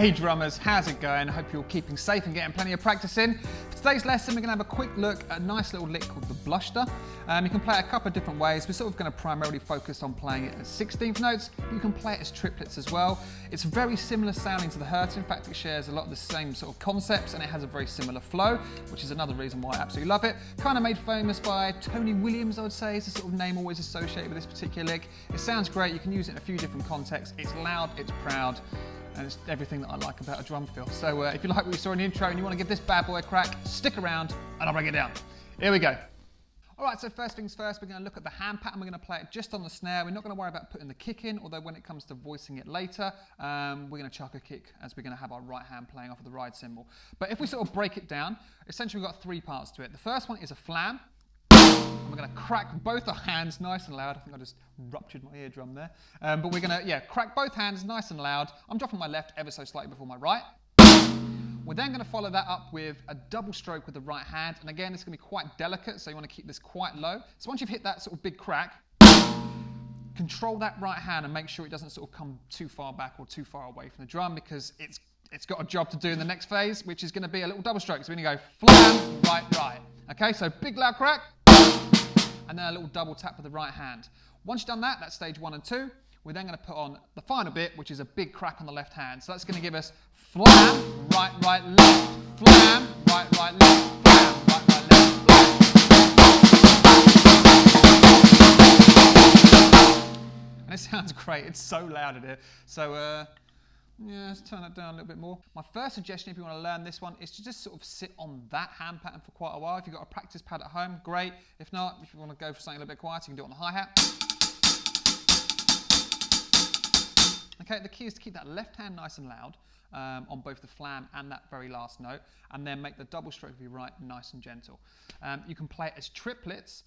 Hey drummers, how's it going? I hope you're keeping safe and getting plenty of practice in. For today's lesson, we're going to have a quick look at a nice little lick called the Blushda. You can play it a couple of different ways. We're sort of going to primarily focus on playing it as 16th notes, but you can play it as triplets as well. It's very similar sounding to the Hertz. In fact, it shares a lot of the same sort of concepts and it has a very similar flow, which is another reason why I absolutely love it. Kind of made famous by Tony Williams, I would say, is the sort of name always associated with this particular lick. It sounds great. You can use it in a few different contexts. It's loud, it's proud, and it's everything that I like about a drum fill. So if you like what you saw in the intro and you want to give this bad boy a crack, stick around and I'll break it down. Here we go. All right, so first things first, we're going to look at the hand pattern. We're going to play it just on the snare. We're not going to worry about putting the kick in, although when it comes to voicing it later, we're going to chuck a kick as we're going to have our right hand playing off of the ride cymbal. But if we sort of break it down, essentially we've got three parts to it. The first one is a flam. And we're going to crack both our hands nice and loud. I think I just ruptured my eardrum there. But we're going to, crack both hands nice and loud. I'm dropping my left ever so slightly before my right. We're then going to follow that up with a double stroke with the right hand. And again, it's going to be quite delicate, so you want to keep this quite low. So once you've hit that sort of big crack, control that right hand and make sure it doesn't sort of come too far back or too far away from the drum, because it's got a job to do in the next phase, which is going to be a little double stroke. So we're going to go flam, right, right. Okay, so big loud crack, and then a little double tap with the right hand. Once you've done that, that's stage 1 and 2. We're then going to put on the final bit, which is a big crack on the left hand. So that's going to give us flam, right, right, left, flam, right, right, left, flam, right, right, left, flam. And it sounds great. It's so loud in here. So let's turn it down a little bit more. My first suggestion, if you want to learn this one, is to just sort of sit on that hand pattern for quite a while. If you've got a practice pad at home, great. If not, if you want to go for something a little bit quieter, you can do it on the hi-hat. Okay, the key is to keep that left hand nice and loud on both the flam and that very last note, and then make the double stroke of your right nice and gentle. You can play it as triplets,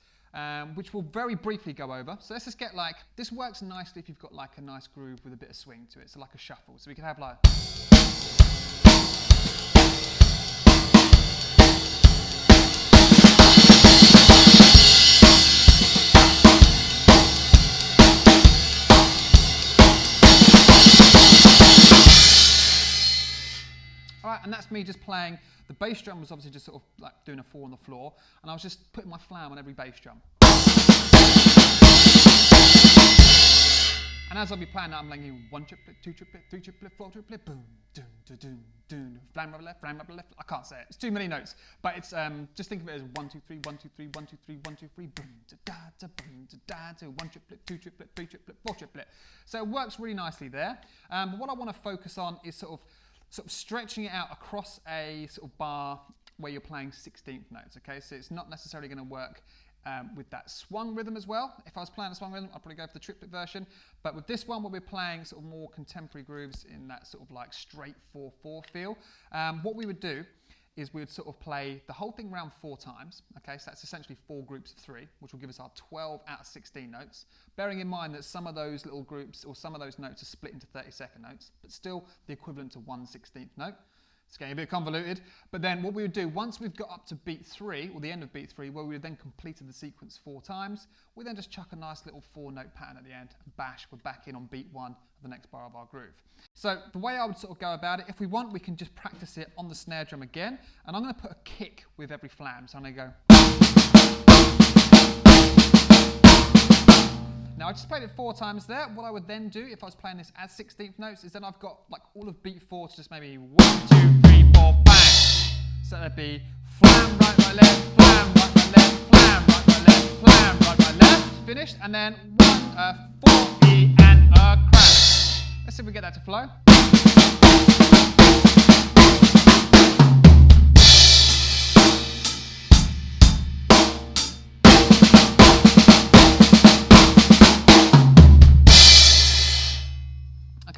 which we'll very briefly go over. So let's just get like, this works nicely if you've got like a nice groove with a bit of swing to it, so like a shuffle. So we can have like... Alright, and that's me just playing. The bass drum was obviously just sort of like doing a 4 on the floor, and I was just putting my flam on every bass drum. And as I'll be playing that, I'm like 1 triplet, 2 triplet, 3 triplet, 4 triplet, boom, doom, doom, doom, doom, flam right left, flam right left. I can't say it. It's too many notes, but it's just think of it as 1 2 3 1 2 3 1 2 3 1 2 3 boom da da da boom da da da 1 triplet, 2 triplet, 3 triplet, 4 triplet. So it works really nicely there. But what I want to focus on is sort of stretching it out across a sort of bar where you're playing 16th notes, okay? So it's not necessarily going to work with that swung rhythm as well. If I was playing a swung rhythm, I'd probably go for the triplet version. But with this one, where we're playing sort of more contemporary grooves in that sort of like straight 4/4 feel, what we would do is we would sort of play the whole thing around 4 times, okay? So that's essentially 4 groups of 3, which will give us our 12 out of 16 notes, bearing in mind that some of those little groups or some of those notes are split into 30-second notes, but still the equivalent to 1 16th note. It's getting a bit convoluted, but then what we would do, once we've got up to beat 3, or the end of beat 3, where we would then completed the sequence 4 times, we then just chuck a nice little 4-note pattern at the end, and bash, we're back in on beat 1 of the next bar of our groove. So the way I would sort of go about it, if we want, we can just practice it on the snare drum again, and I'm going to put a kick with every flam, so I'm going to go... Now I just played it 4 times there. What I would then do if I was playing this as 16th notes is then I've got like all of beat 4 to just maybe 1 2 3 4 bang. So that'd be flam right right left, flam right right left, flam right right left, flam right right left. Finished, and then 1 4 E and a crack. Let's see if we get that to flow.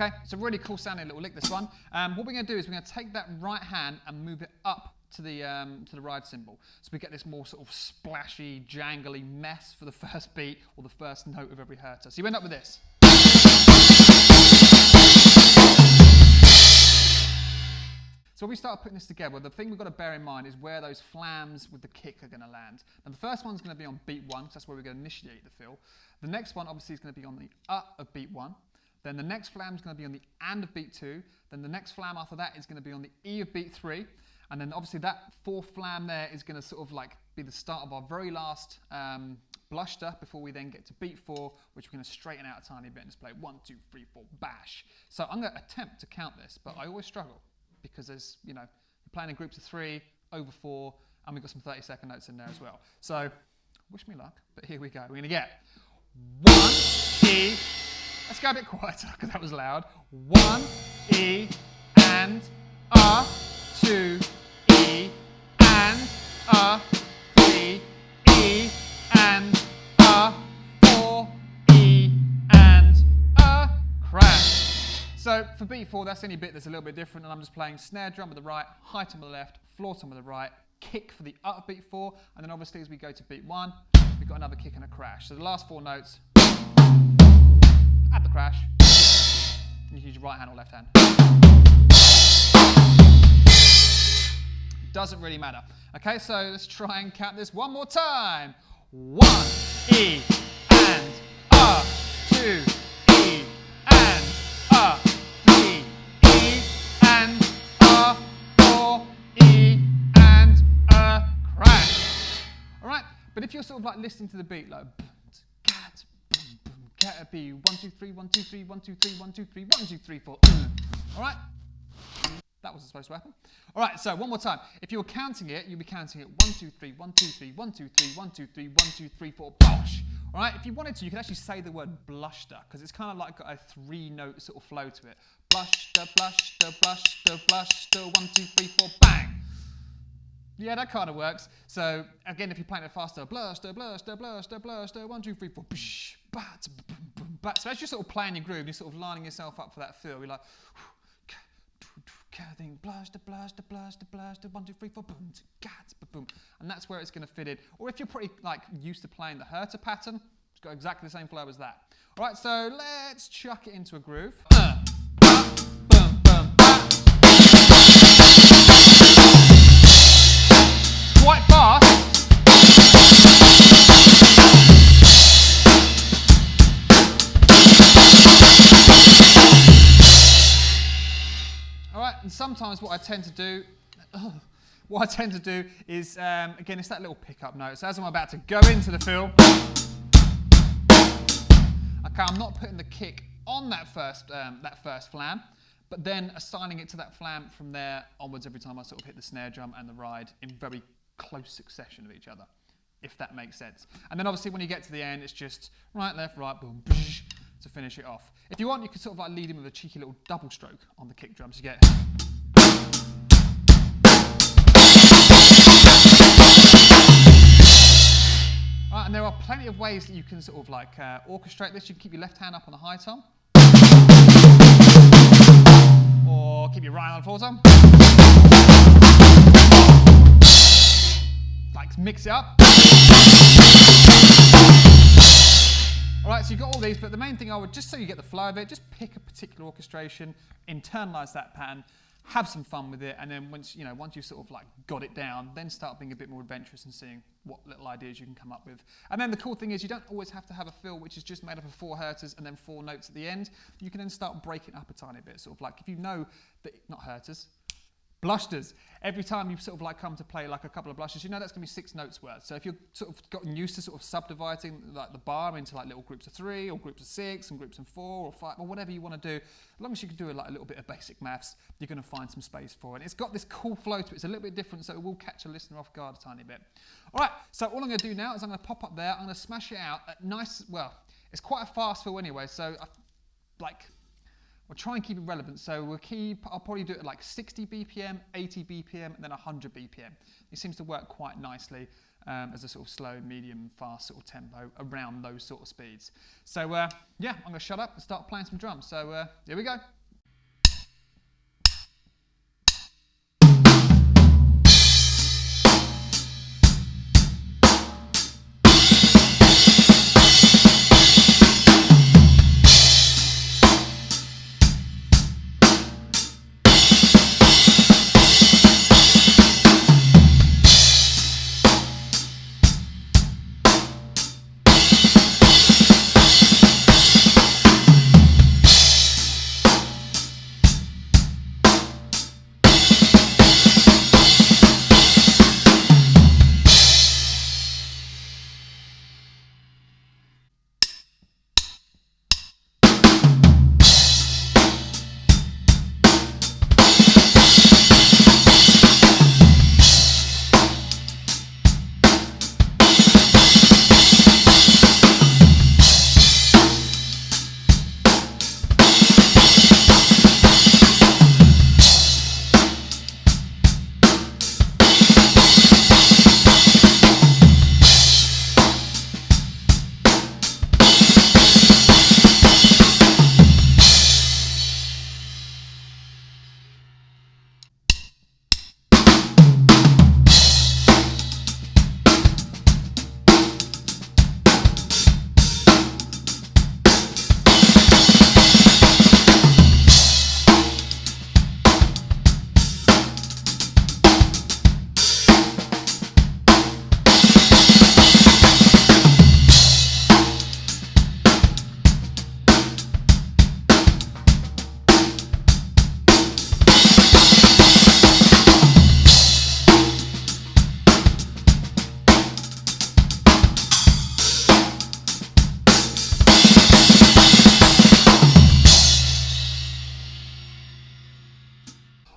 Okay, it's a really cool sounding little lick, this one. What we're going to do is we're going to take that right hand and move it up to the ride cymbal. So we get this more sort of splashy, jangly mess for the first beat or the first note of every hertz. So you end up with this. So when we start putting this together, the thing we've got to bear in mind is where those flams with the kick are going to land. Now the first one's going to be on beat 1, because that's where we're going to initiate the fill. The next one obviously is going to be on the of beat 1. then the next flam is going to be on the and of beat 2, then the next flam after that is going to be on the E of beat 3, and then obviously that fourth flam there is going to sort of like be the start of our very last Blushda before we then get to beat 4, which we're going to straighten out a tiny bit and just play 1, 2, 3, 4, bash. So I'm going to attempt to count this, but I always struggle because there's, you know, we're playing in groups of 3, over 4, and we've got some 30-second notes in there as well. So wish me luck, but here we go. We're going to get 1, E, let's go a bit quieter because that was loud. 1, E, and 2, E, and 3, E, and 4, E, and crash. So for beat 4, that's the only bit that's a little bit different, and I'm just playing snare drum with the right, high tom with the left, floor tom with the right, kick for the of beat 4, and then obviously as we go to beat 1, we've got another kick and a crash. So the last 4 notes, add the crash, and you can use your right hand or left hand. Doesn't really matter. Okay, so let's try and count this one more time. 1, E, and 2, E, and 3, E, and 4, E, and crash. All right, but if you're sort of like listening to the beat, like cat, cat, be 1, 2, 3, 1, 2, 3, 1, 2, 3, 1, 2, 3, 1, 2, 3, 4. All right. That wasn't supposed to happen. All right, so one more time. If you were counting it, you'd be counting it 1, 2, 3, 1, 2, 3, 1, 2, 3, 1, 2, 3, 1, 2, 3, 4, bosh. All right, if you wanted to, you could actually say the word Blushda because it's kind of like got a 3-note sort of flow to it. Blushda, Blushda, Blushda, Blushda, 1, 2, 3, 4, bang. Yeah, that kind of works. So again, if you're playing it faster, Blushda, Blushda, Blushda, Blushda, 1, 2, 3, 4, bish, bat, bat. So as you're sort of playing your groove, you're sort of lining yourself up for that feel. You're like, thing, Blushda, Blushda, Blushda, Blushda, 1, 2, 3, 4, boom, cats, boom, and that's where it's going to fit in. Or if you're pretty like used to playing the Herter pattern, it's got exactly the same flow as that. All right, so let's chuck it into a groove. Boom, boom, quite fast. And sometimes what I tend to do is, again, it's that little pickup note. So as I'm about to go into the fill, okay, I'm not putting the kick on that first flam, but then assigning it to that flam from there onwards every time I sort of hit the snare drum and the ride in very close succession of each other, if that makes sense. And then obviously when you get to the end, it's just right, left, right, boom, bish, to finish it off. If you want, you could sort of like lead in with a cheeky little double stroke on the kick drums to get. Right, and there are plenty of ways that you can sort of like orchestrate this. You can keep your left hand up on the high tom, or keep your right hand on the floor tom. Like mix it up. All right, so you've got all these, but the main thing I would, just so you get the flow of it, just pick a particular orchestration, internalize that pattern, have some fun with it, and then once you've sort of like got it down, then start being a bit more adventurous and seeing what little ideas you can come up with. And then the cool thing is you don't always have to have a fill which is just made up of 4 herters and then 4 notes at the end. You can then start breaking up a tiny bit, sort of like if you know that, not herters, Blushdas. Every time you've sort of like come to play like a couple of blushes, you know that's going to be 6 notes worth. So if you've sort of gotten used to sort of subdividing like the bar into like little groups of 3 or groups of 6 and groups of 4 or 5 or whatever you want to do, as long as you can do like a little bit of basic maths, you're going to find some space for it. And it's got this cool flow to it. It's a little bit different, so it will catch a listener off guard a tiny bit. All right, so all I'm going to do now is I'm going to pop up there. I'm going to smash it out at nice, well, it's quite a fast fill anyway, so we'll try and keep it relevant, so I'll probably do it at like 60 BPM, 80 BPM, and then 100 BPM. It seems to work quite nicely as a sort of slow, medium, fast sort of tempo around those sort of speeds. So yeah, I'm going to shut up and start playing some drums. So here we go.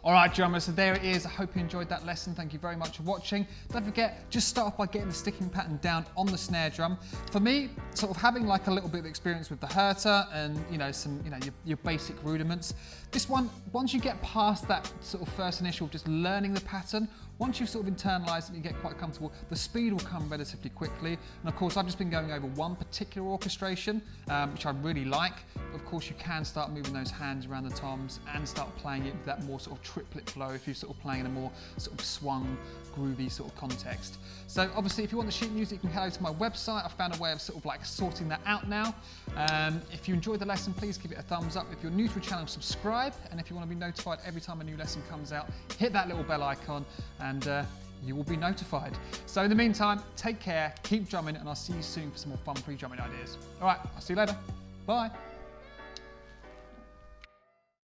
All right, drummers, so there it is. I hope you enjoyed that lesson. Thank you very much for watching. Don't forget, just start off by getting the sticking pattern down on the snare drum. For me, sort of having like a little bit of experience with the Herter and some your basic rudiments. This one, once you get past that sort of first initial just learning the pattern, once you've sort of internalised it and you get quite comfortable, the speed will come relatively quickly. And of course, I've just been going over one particular orchestration, which I really like. But of course, you can start moving those hands around the toms and start playing it with that more sort of triplet flow if you're sort of playing in a more sort of swung, groovy sort of context. So obviously, if you want the sheet music, you can head over to my website. I've found a way of sort of like sorting that out now. If you enjoyed the lesson, please give it a thumbs up. If you're new to the channel, subscribe. And if you want to be notified every time a new lesson comes out, hit that little bell icon and you will be notified. So in the meantime, take care, keep drumming, and I'll see you soon for some more fun free drumming ideas. All right, I'll see you later. Bye.